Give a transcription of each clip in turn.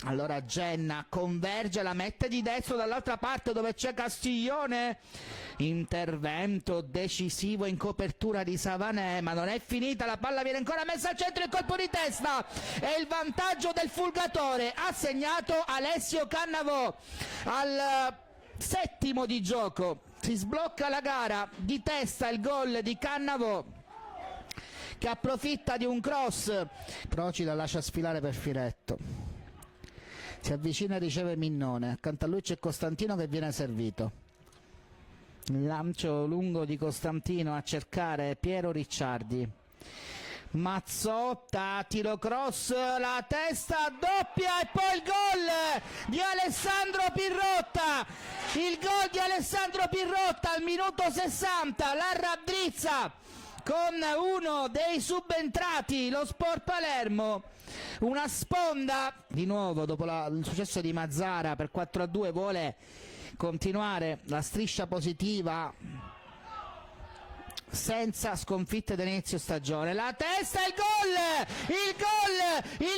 Allora Genna converge, la mette di destro dall'altra parte dove c'è Castiglione. Intervento decisivo in copertura di Savanè, ma non è finita, la palla viene ancora messa al centro, il colpo di testa e il vantaggio del Fulgatore. Ha segnato Alessio Cannavò al 7° di gioco. Si sblocca la gara di testa, il gol di Cannavò che approfitta di un cross. Procida lascia sfilare per Firetto. Si avvicina e riceve Minnone. Accanto a lui c'è Costantino che viene servito. Il lancio lungo di Costantino a cercare Piero Ricciardi. Mazzotta, tiro cross, la testa doppia e poi il gol di Alessandro Pirrotta. Il gol di Alessandro Pirrotta al minuto 60, la raddrizza con uno dei subentrati, lo Sport Palermo. Una sponda, di nuovo dopo il successo di Mazzara per 4-2 vuole continuare la striscia positiva senza sconfitte dall'inizio stagione. La testa e il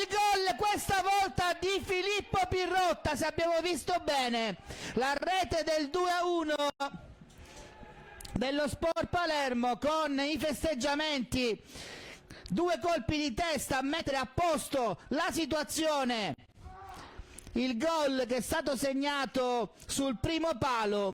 gol questa volta di Filippo Pirrotta. Se abbiamo visto bene la rete del 2-1 dello Sport Palermo con i festeggiamenti, 2 colpi di testa a mettere a posto la situazione. Il gol che è stato segnato sul primo palo